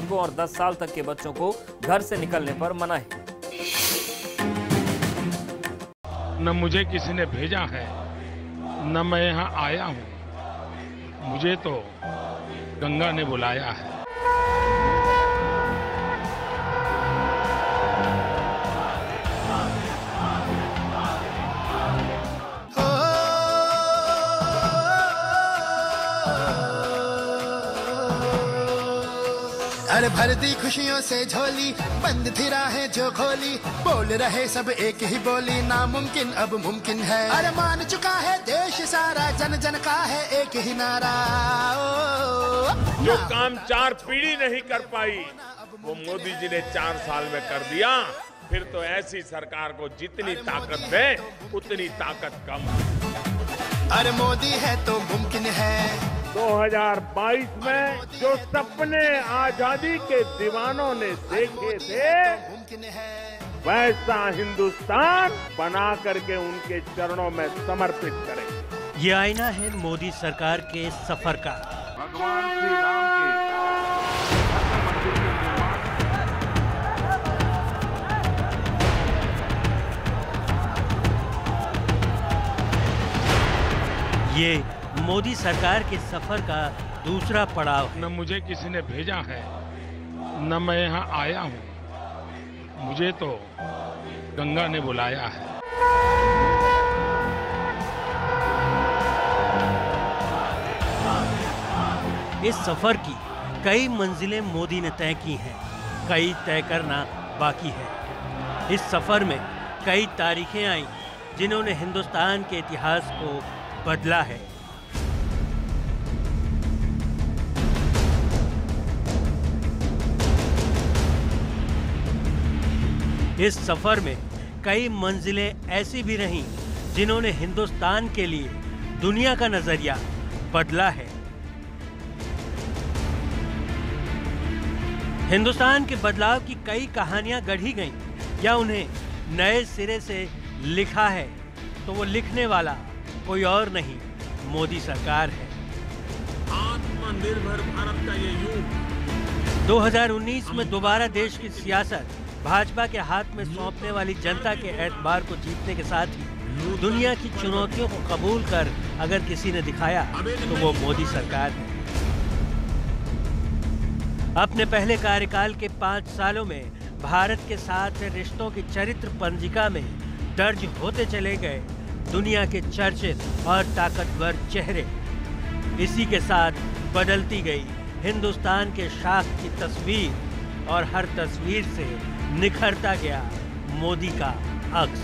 बुजुर्गों और 10 साल तक के बच्चों को घर से निकलने पर मनाही। न मुझे किसी ने भेजा है, न मैं यहाँ आया हूँ। मुझे तो गंगा ने बुलाया है। अरे भर दी खुशियों से झोली, बंद थी राहें जो खोली, बोल रहे सब एक ही बोली, नामुमकिन अब मुमकिन है। अरे मान चुका है देश सारा, जन जन का है एक ही नारा। जो काम 4 पीढ़ी नहीं कर पाई वो मोदी जी ने 4 साल में कर दिया। फिर तो ऐसी सरकार को जितनी ताकत दे उतनी ताकत कम। अरे मोदी है तो मुमकिन है। 2022 में जो सपने आजादी के दीवानों ने देखे थे वैसा हिंदुस्तान बना करके उनके चरणों में समर्पित करें। ये आईना है मोदी सरकार के सफर का। भगवान श्री राम ये मोदी सरकार के सफर का दूसरा पड़ाव है। न मुझे किसी ने भेजा है, न मैं यहाँ आया हूँ। मुझे तो गंगा ने बुलाया है। इस सफर की कई मंजिलें मोदी ने तय की हैं, कई तय करना बाकी है। इस सफर में कई तारीखें आई जिन्होंने हिंदुस्तान के इतिहास को बदला है। इस सफर में कई मंजिलें ऐसी भी रहीं जिन्होंने हिंदुस्तान के लिए दुनिया का नजरिया बदला है। हिंदुस्तान के बदलाव की कई कहानियां गढ़ी गईं या उन्हें नए सिरे से लिखा है तो वो लिखने वाला कोई और नहीं, मोदी सरकार है। आत्मनिर्भर भारत का ये युग 2019 में दोबारा देश की सियासत भाजपा के हाथ में सौंपने वाली जनता के एतबार को जीतने के साथ ही दुनिया की चुनौतियों को कबूल कर अगर किसी ने दिखाया तो वो मोदी सरकार है। अपने पहले कार्यकाल के 5 सालों में भारत के साथ रिश्तों की चरित्र पंजिका में दर्ज होते चले गए दुनिया के चर्चित और ताकतवर चेहरे। इसी के साथ बदलती गई हिंदुस्तान के शाख की तस्वीर और हर तस्वीर से निखरता गया मोदी का अक्स।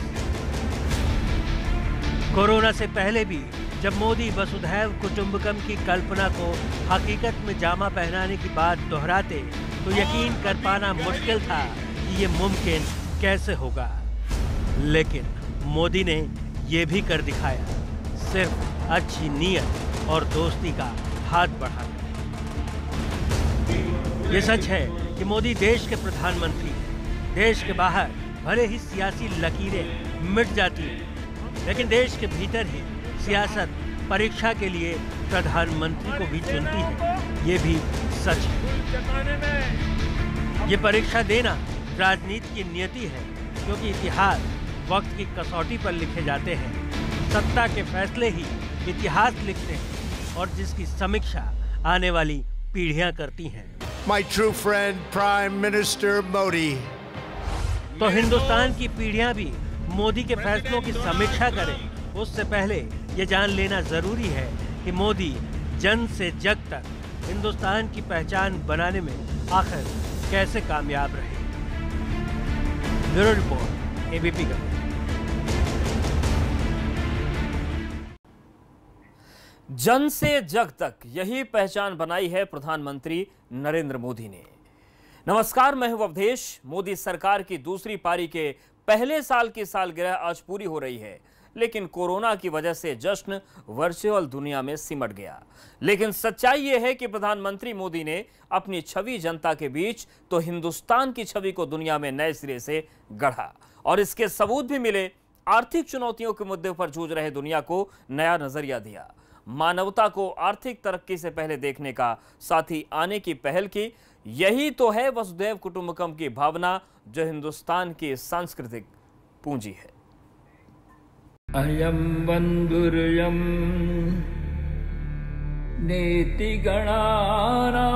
कोरोना से पहले भी जब मोदी वसुधैव कुटुंबकम की कल्पना को हकीकत में जामा पहनाने की बात दोहराते तो यकीन कर पाना मुश्किल था कि ये मुमकिन कैसे होगा। लेकिन मोदी ने ये भी कर दिखाया, सिर्फ अच्छी नीयत और दोस्ती का हाथ बढ़ाकर। ये सच है कि मोदी देश के प्रधानमंत्री हैं। देश के बाहर भले ही सियासी लकीरें मिट जाती हैं, लेकिन देश के भीतर ही सियासत परीक्षा के लिए प्रधानमंत्री को भी चुनती है। ये भी सच है। ये परीक्षा देना राजनीति की नियति है, क्योंकि इतिहास वक्त की कसौटी पर लिखे जाते हैं। सत्ता के फैसले ही इतिहास लिखते हैं और जिसकी समीक्षा आने वाली पीढ़ियां करती हैं। My true friend, Prime Minister Modi. तो हिंदुस्तान की पीढ़ियां भी मोदी के फैसलों की समीक्षा करें, उससे पहले ये जान लेना जरूरी है कि मोदी जन से जग तक हिंदुस्तान की पहचान बनाने में आखिर कैसे कामयाब रहे। ब्यूरो रिपोर्ट, एबीपी का। जन से जग तक यही पहचान बनाई है प्रधानमंत्री नरेंद्र मोदी ने। नमस्कार, मैं हूं अवधेश। मोदी सरकार की दूसरी पारी के पहले साल की सालगिरह आज पूरी हो रही है, लेकिन कोरोना की वजह से जश्न वर्चुअल दुनिया में सिमट गया। लेकिन सच्चाई यह है कि प्रधानमंत्री मोदी ने अपनी छवि जनता के बीच तो हिंदुस्तान की छवि को दुनिया में नए सिरे से गढ़ा, और इसके सबूत भी मिले। आर्थिक चुनौतियों के मुद्दे पर जूझ रहे दुनिया को नया नजरिया दिया, मानवता को आर्थिक तरक्की से पहले देखने का, साथ ही आने की पहल की। यही तो है वसुधैव कुटुंबकम की भावना, जो हिंदुस्तान की सांस्कृतिक पूंजी है। अयं बंधुर्यं नेति गणाना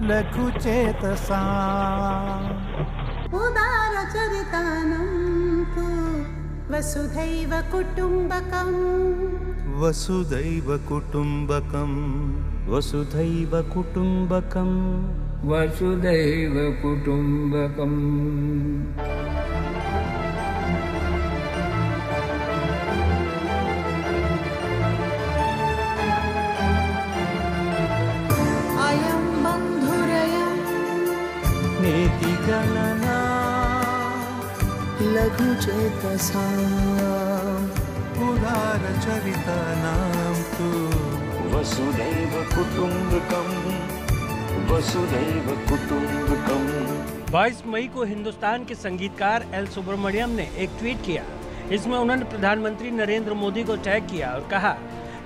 लघुचेतसा उदारचरितानं तु वसुधैव कुटुम्बकम् वसुधैव कुटुम्बकम् वसुधैव कुटुम्बकम् वसुधैव कुटुम्बकम्। अयं बन्धुरयं नेति गणना लघुचेतसा उदारचरितानां तु वसुधैव कुटुम्बकम् वसुधैव कुटुम्बकम्। 22 मई को हिंदुस्तान के संगीतकार एल सुब्रमण्यम ने एक ट्वीट किया। इसमें उन्होंने प्रधानमंत्री नरेंद्र मोदी को टैग किया और कहा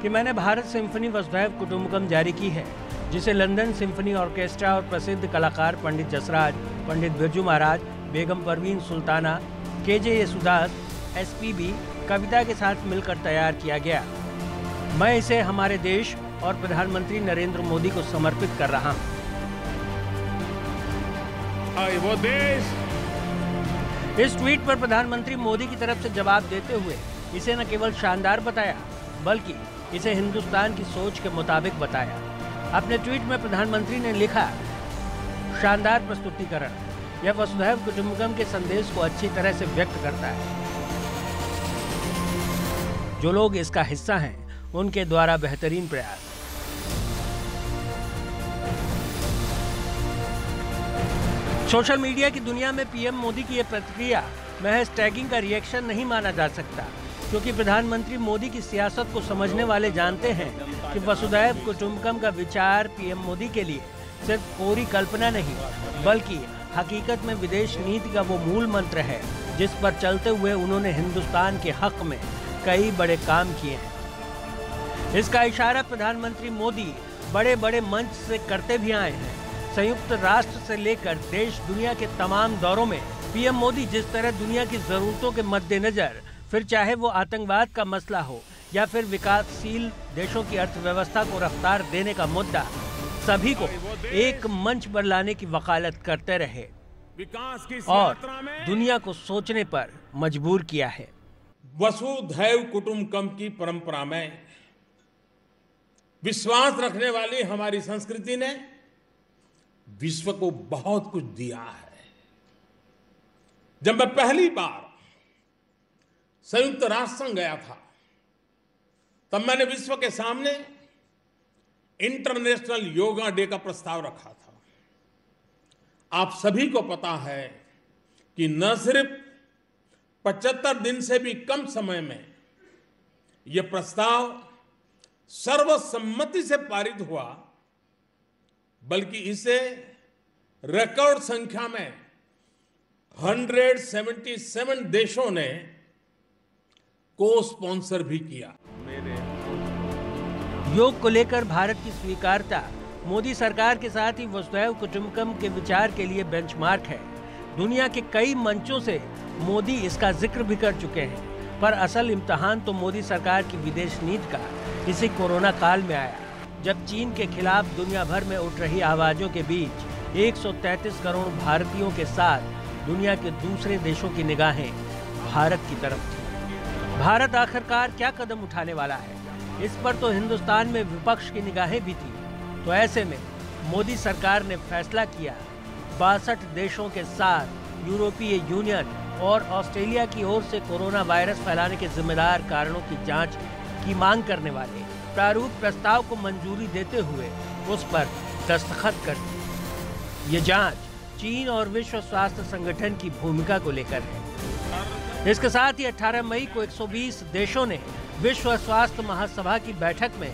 कि मैंने भारत सिम्फनी वसुधैव कुटुम्बकम जारी की है, जिसे लंदन सिम्फनी ऑर्केस्ट्रा और प्रसिद्ध कलाकार पंडित जसराज, पंडित बिरजू महाराज, बेगम परवीन सुल्ताना, केजे येसुदास, एसपीबी कविता के साथ मिलकर तैयार किया गया। मैं इसे हमारे देश और प्रधानमंत्री नरेंद्र मोदी को समर्पित कर रहा हूँ। वो देश। इस ट्वीट पर प्रधानमंत्री मोदी की तरफ से जवाब देते हुए इसे न केवल शानदार बताया, बल्कि इसे हिंदुस्तान की सोच के मुताबिक बताया। अपने ट्वीट में प्रधानमंत्री ने लिखा, शानदार प्रस्तुतिकरण, यह वसुधैव कुटुम्बकम के संदेश को अच्छी तरह से व्यक्त करता है। जो लोग इसका हिस्सा हैं, उनके द्वारा बेहतरीन प्रयास। सोशल मीडिया की दुनिया में पीएम मोदी की यह प्रतिक्रिया महज टैगिंग का रिएक्शन नहीं माना जा सकता, क्योंकि प्रधानमंत्री मोदी की सियासत को समझने वाले जानते हैं कि वसुधैव कुटुम्बकम का विचार पीएम मोदी के लिए सिर्फ कोरी कल्पना नहीं, बल्कि हकीकत में विदेश नीति का वो मूल मंत्र है, जिस पर चलते हुए उन्होंने हिंदुस्तान के हक में कई बड़े काम किए हैं। इसका इशारा प्रधानमंत्री मोदी बड़े बड़े मंच से करते भी आए हैं। संयुक्त राष्ट्र से लेकर देश दुनिया के तमाम दौरों में पीएम मोदी जिस तरह दुनिया की जरूरतों के मद्देनजर, फिर चाहे वो आतंकवाद का मसला हो या फिर विकासशील देशों की अर्थव्यवस्था को रफ्तार देने का मुद्दा, सभी को एक मंच पर लाने की वकालत करते रहे और दुनिया को सोचने पर मजबूर किया है। वसुधैव कुटुम्बकम की परंपरा में विश्वास रखने वाली हमारी संस्कृति ने विश्व को बहुत कुछ दिया है। जब मैं पहली बार संयुक्त राष्ट्र संघ गया था, तब मैंने विश्व के सामने इंटरनेशनल योगा डे का प्रस्ताव रखा था। आप सभी को पता है कि न सिर्फ 75 दिन से भी कम समय में यह प्रस्ताव सर्वसम्मति से पारित हुआ, बल्कि इसे रिकॉर्ड संख्या में 177 देशों ने को स्पॉन्सर भी किया। योग को लेकर भारत की स्वीकारता मोदी सरकार के साथ ही वसुधैव कुटुम्बकम के विचार के लिए बेंचमार्क है। दुनिया के कई मंचों से मोदी इसका जिक्र भी कर चुके हैं, पर असल इम्तिहान तो मोदी सरकार की विदेश नीति का इसी कोरोना काल में आया, जब चीन के खिलाफ दुनिया भर में उठ रही आवाजों के बीच 133 करोड़ भारतीयों के साथ दुनिया के दूसरे देशों की निगाहें भारत की तरफ थी। भारत आखिरकार क्या कदम उठाने वाला है, इस पर तो हिंदुस्तान में विपक्ष की निगाहें भी थी। तो ऐसे में मोदी सरकार ने फैसला किया 62 देशों के साथ यूरोपीय यूनियन और ऑस्ट्रेलिया की ओर से कोरोना वायरस फैलाने के जिम्मेदार कारणों की जांच की मांग करने वाले प्रारूप प्रस्ताव को मंजूरी देते हुए उस पर दस्तखत कर दी। ये जांच चीन और विश्व स्वास्थ्य संगठन की भूमिका को लेकर है। इसके साथ ही 18 मई को 120 देशों ने विश्व स्वास्थ्य महासभा की बैठक में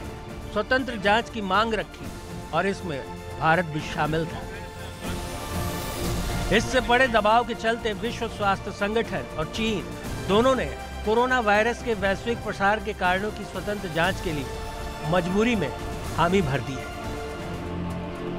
स्वतंत्र जांच की मांग रखी और इसमें भारत भी शामिल था। इससे बड़े दबाव के चलते विश्व स्वास्थ्य संगठन और चीन दोनों ने कोरोना वायरस के वैश्विक प्रसार के कारणों की स्वतंत्र जांच के लिए मजबूरी में हामी भर दी है।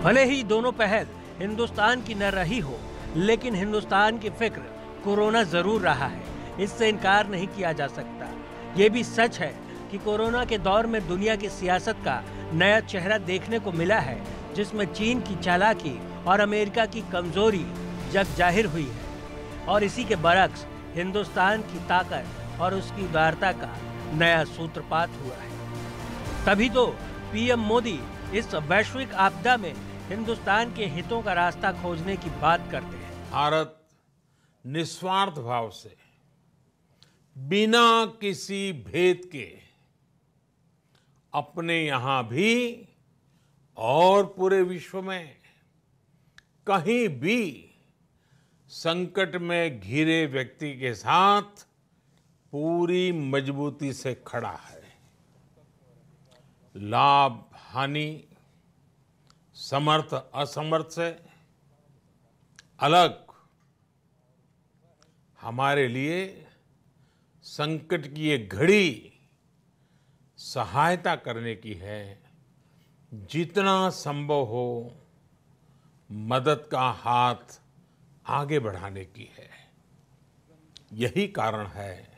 भले ही दोनों पहल हिंदुस्तान की न रही हो, लेकिन हिंदुस्तान की फिक्र कोरोना जरूर रहा है, इससे इनकार नहीं किया जा सकता। ये भी सच है कि कोरोना के दौर में दुनिया की सियासत का नया चेहरा देखने को मिला है, जिसमें चीन की चालाकी और अमेरिका की कमजोरी जग जाहिर हुई है और इसी के बरक्स हिंदुस्तान की ताकत और उसकी उदारता का नया सूत्रपात हुआ है। तभी तो पीएम मोदी इस वैश्विक आपदा में हिंदुस्तान के हितों का रास्ता खोजने की बात करते हैं। भारत निस्वार्थ भाव से बिना किसी भेद के अपने यहां भी और पूरे विश्व में कहीं भी संकट में घिरे व्यक्ति के साथ पूरी मजबूती से खड़ा है। लाभ हानि, समर्थ असमर्थ से अलग हमारे लिए संकट की ये घड़ी सहायता करने की है। जितना संभव हो मदद का हाथ आगे बढ़ाने की है। यही कारण है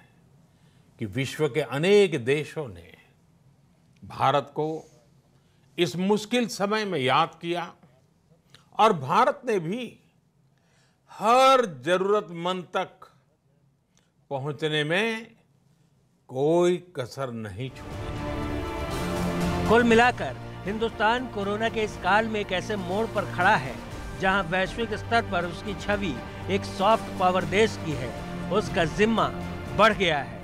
कि विश्व के अनेक देशों ने भारत को इस मुश्किल समय में याद किया और भारत ने भी हर जरूरतमंद तक पहुंचने में कोई कसर नहीं छोड़ी। कुल मिलाकर हिंदुस्तान कोरोना के इस काल में एक ऐसे मोड़ पर खड़ा है जहां वैश्विक स्तर पर उसकी छवि एक सॉफ्ट पावर देश की है, उसका जिम्मा बढ़ गया है।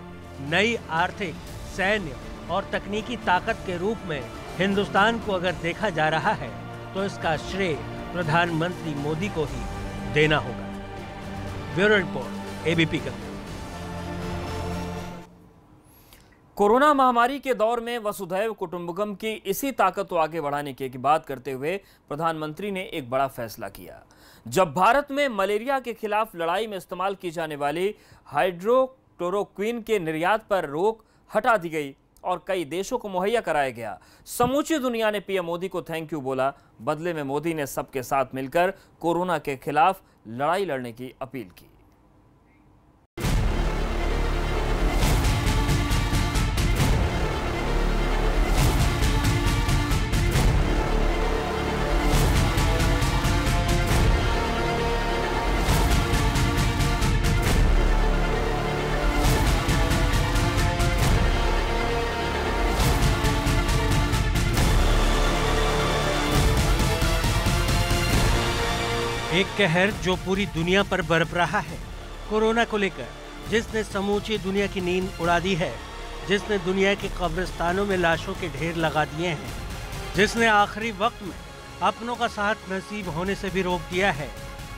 नई आर्थिक, सैन्य और तकनीकी ताकत के रूप में हिंदुस्तान को अगर देखा जा रहा है तो इसका श्रेय प्रधानमंत्री मोदी को ही देना होगा। ब्यूरो रिपोर्ट, एबीपी का। कोरोना महामारी के दौर में वसुधैव कुटुंबकम की इसी ताकत को आगे बढ़ाने की बात करते हुए प्रधानमंत्री ने एक बड़ा फैसला किया। जब भारत में मलेरिया के खिलाफ लड़ाई में इस्तेमाल की जाने वाली हाइड्रोक्लोरोक्विन के निर्यात पर रोक हटा दी गई और कई देशों को मुहैया कराया गया, समूची दुनिया ने पीएम मोदी को थैंक यू बोला। बदले में मोदी ने सबके साथ मिलकर कोरोना के खिलाफ लड़ाई लड़ने की अपील की। एक कहर जो पूरी दुनिया पर बरप रहा है कोरोना को लेकर, जिसने समूची दुनिया की नींद उड़ा दी है, जिसने दुनिया के कब्रिस्तानों में लाशों के ढेर लगा दिए हैं, जिसने आखिरी वक्त में अपनों का साथ नसीब होने से भी रोक दिया है,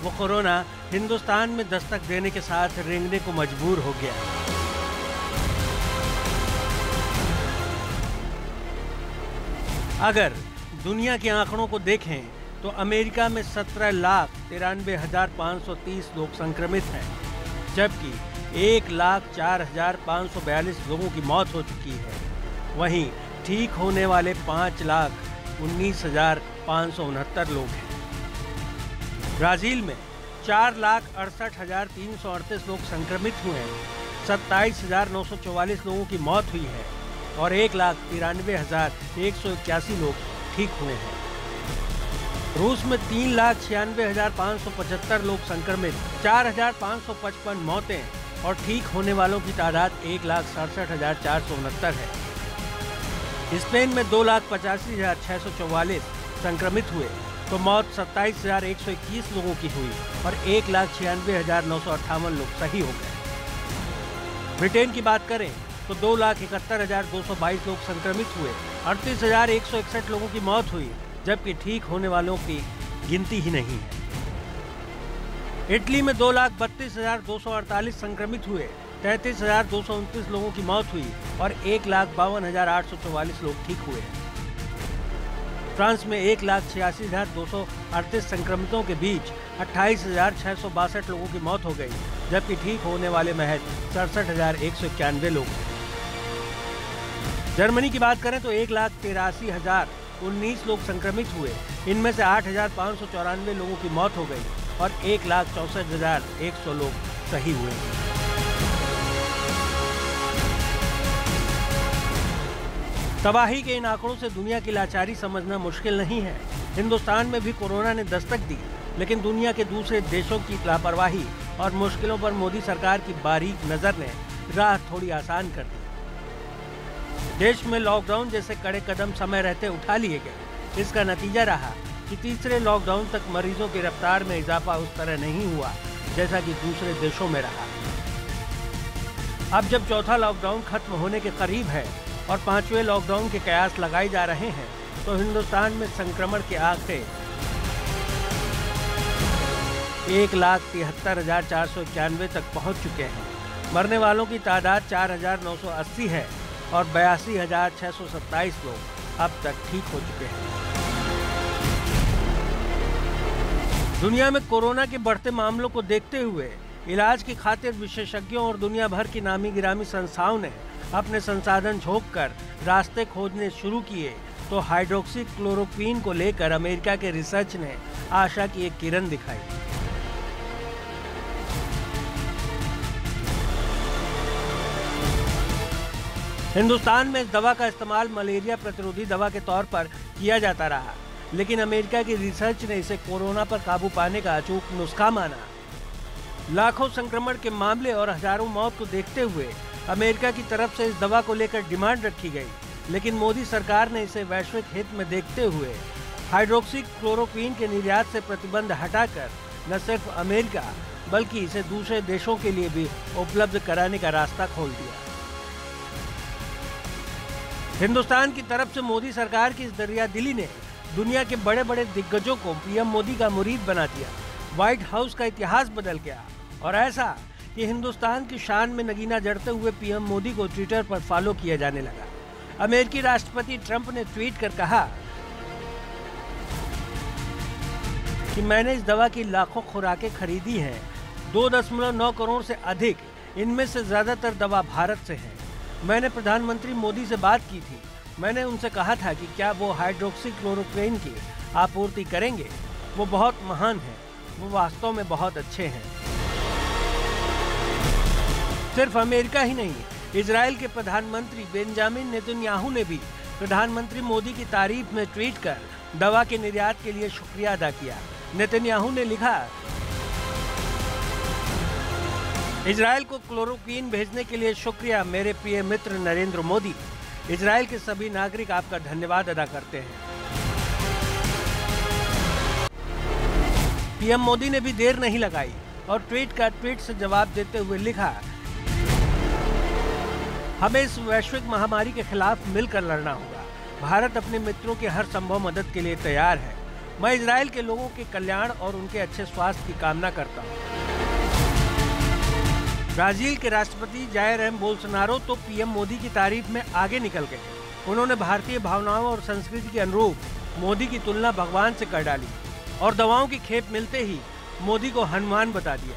वो कोरोना हिंदुस्तान में दस्तक देने के साथ रेंगने को मजबूर हो गया है। अगर दुनिया के आंकड़ों को देखें तो अमेरिका में 17,93,530 लोग संक्रमित हैं, जबकि 1,04,542 लोगों की मौत हो चुकी है। वहीं ठीक होने वाले 5,19,569 लोग हैं। ब्राजील में 4,68,338 लोग संक्रमित हुए हैं, 27,944 लोगों की मौत हुई है और 1,93,181 लोग ठीक हुए हैं। रूस में 3,96,575 लोग संक्रमित, 4,555 मौतें और ठीक होने वालों की तादाद 1,67,469 है। स्पेन में 2,85,644 संक्रमित हुए तो मौत 27,121 लोगों की हुई और 1,96,958 लोग सही हो गए। ब्रिटेन की बात करें तो 2,71,222 लोग संक्रमित हुए, 38,161 लोगों की मौत हुई, जबकि ठीक होने वालों की गिनती ही नहीं है। इटली में 2,32,248 संक्रमित हुए, 33,229 लोगों की मौत हुई और 1,52,844 लोग ठीक हुए। फ्रांस में 1,86,238 संक्रमितों के बीच 28,662 लोगों की मौत हो गई, जबकि ठीक होने वाले महज 67,191 लोग हैं। जर्मनी की बात करें तो 1,83,000 19 लोग संक्रमित हुए। इनमें से 8,594 लोगों की मौत हो गई और 1,64,100 लोग सही हुए। तबाही के इन आंकड़ों से दुनिया की लाचारी समझना मुश्किल नहीं है। हिंदुस्तान में भी कोरोना ने दस्तक दी, लेकिन दुनिया के दूसरे देशों की लापरवाही और मुश्किलों पर मोदी सरकार की बारीक नजर ने राह थोड़ी आसान कर दी। देश में लॉकडाउन जैसे कड़े कदम समय रहते उठा लिए गए। इसका नतीजा रहा कि तीसरे लॉकडाउन तक मरीजों की रफ्तार में इजाफा उस तरह नहीं हुआ जैसा कि दूसरे देशों में रहा। अब जब चौथा लॉकडाउन खत्म होने के करीब है और 5वें लॉकडाउन के कयास लगाए जा रहे हैं, तो हिंदुस्तान में संक्रमण के आंकड़े 1,73,491 तक पहुंच चुके हैं। मरने वालों की तादाद 4,980 है और 82,627 लोग अब तक ठीक हो चुके हैं। दुनिया में कोरोना के बढ़ते मामलों को देखते हुए इलाज की खातिर विशेषज्ञों और दुनिया भर की नामी गिरामी संस्थाओं ने अपने संसाधन झोंककर रास्ते खोजने शुरू किए, तो हाइड्रोक्सी क्लोरोक्वीन को लेकर अमेरिका के रिसर्च ने आशा की एक किरण दिखाई। हिंदुस्तान में इस दवा का इस्तेमाल मलेरिया प्रतिरोधी दवा के तौर पर किया जाता रहा, लेकिन अमेरिका की रिसर्च ने इसे कोरोना पर काबू पाने का अचूक नुस्खा माना। लाखों संक्रमण के मामले और हजारों मौत को देखते हुए अमेरिका की तरफ से इस दवा को लेकर डिमांड रखी गई, लेकिन मोदी सरकार ने इसे वैश्विक हित में देखते हुए हाइड्रोक्सी क्लोरोक्वीन के निर्यात से प्रतिबंध हटाकर न सिर्फ अमेरिका बल्कि इसे दूसरे देशों के लिए भी उपलब्ध कराने का रास्ता खोल दिया। हिंदुस्तान की तरफ से मोदी सरकार की इस दरियादिली ने दुनिया के बड़े बड़े दिग्गजों को पीएम मोदी का मुरीद बना दिया। व्हाइट हाउस का इतिहास बदल गया और ऐसा कि हिंदुस्तान की शान में नगीना जड़ते हुए पीएम मोदी को ट्विटर पर फॉलो किया जाने लगा। अमेरिकी राष्ट्रपति ट्रंप ने ट्वीट कर कहा कि मैंने इस दवा की लाखों खुराकें खरीदी हैं, 2.9 करोड़ से अधिक, इनमें से ज्यादातर दवा भारत से है। मैंने प्रधानमंत्री मोदी से बात की थी। मैंने उनसे कहा था कि क्या वो हाइड्रोक्सी क्लोरोक्वीन की आपूर्ति करेंगे। वो बहुत महान हैं, वो वास्तव में बहुत अच्छे हैं। सिर्फ अमेरिका ही नहीं, इजराइल के प्रधानमंत्री बेंजामिन नेतन्याहू ने भी प्रधानमंत्री मोदी की तारीफ में ट्वीट कर दवा के निर्यात के लिए शुक्रिया अदा किया। नेतन्याहू ने लिखा, इजराइल को क्लोरोक्वीन भेजने के लिए शुक्रिया मेरे प्रिय मित्र नरेंद्र मोदी। इजराइल के सभी नागरिक आपका धन्यवाद अदा करते हैं। पीएम मोदी ने भी देर नहीं लगाई और ट्वीट का ट्वीट से जवाब देते हुए लिखा, हमें इस वैश्विक महामारी के खिलाफ मिलकर लड़ना होगा। भारत अपने मित्रों की हर संभव मदद के लिए तैयार है। मैं इजराइल के लोगों के कल्याण और उनके अच्छे स्वास्थ्य की कामना करता हूँ। ब्राजील के राष्ट्रपति जायर बोल्सोनारो तो पीएम मोदी की तारीफ में आगे निकल गए। उन्होंने भारतीय भावनाओं और संस्कृति के अनुरूप मोदी की तुलना भगवान से कर डाली और दवाओं की खेप मिलते ही मोदी को हनुमान बता दिया।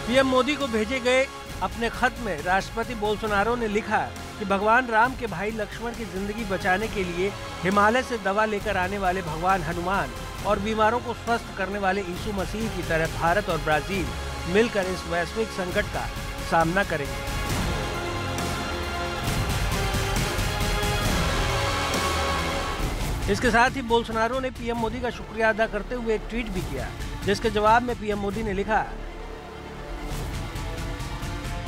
पीएम मोदी को भेजे गए अपने खत में राष्ट्रपति बोल्सोनारो ने लिखा कि भगवान राम के भाई लक्ष्मण की जिंदगी बचाने के लिए हिमालय से दवा लेकर आने वाले भगवान हनुमान और बीमारों को स्वस्थ करने वाले यीशु मसीह की तरह भारत और ब्राजील मिलकर इस वैश्विक संकट का सामना करेंगे। इसके साथ ही बोल्सोनारो ने पीएम मोदी का शुक्रिया अदा करते हुए एक ट्वीट भी किया, जिसके जवाब में पीएम मोदी ने लिखा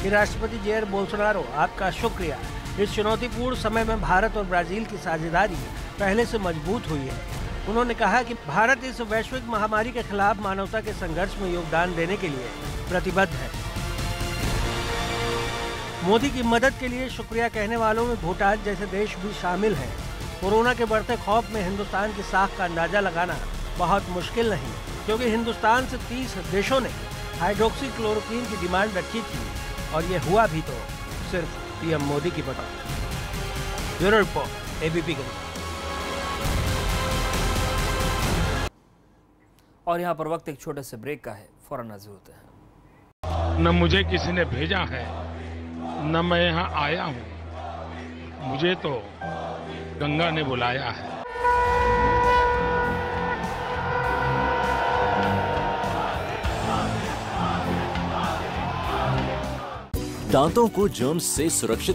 कि राष्ट्रपति जेयर बोल्सोनारो, आपका शुक्रिया। इस चुनौतीपूर्ण समय में भारत और ब्राजील की साझेदारी पहले से मजबूत हुई है। उन्होंने कहा कि भारत इस वैश्विक महामारी के खिलाफ मानवता के संघर्ष में योगदान देने के लिए प्रतिबद्ध है। मोदी की मदद के लिए शुक्रिया कहने वालों में भूटान जैसे देश भी शामिल हैं। कोरोना के बढ़ते खौफ में हिंदुस्तान की साख का अंदाजा लगाना बहुत मुश्किल नहीं, क्योंकि हिंदुस्तान से 30 देशों ने हाइड्रोक्सी क्लोरोक्वीन की डिमांड रखी थी और ये हुआ भी तो सिर्फ पीएम मोदी की बदौलत। Bureau report, ABP news. और यहाँ पर वक्त एक छोटे से ब्रेक का है, फौरन हाजिर होते हैं। न मुझे किसी ने भेजा है, न मैं यहाँ आया हूँ। मुझे तो गंगा ने बुलाया है। दांतों को जर्म्स से सुरक्षित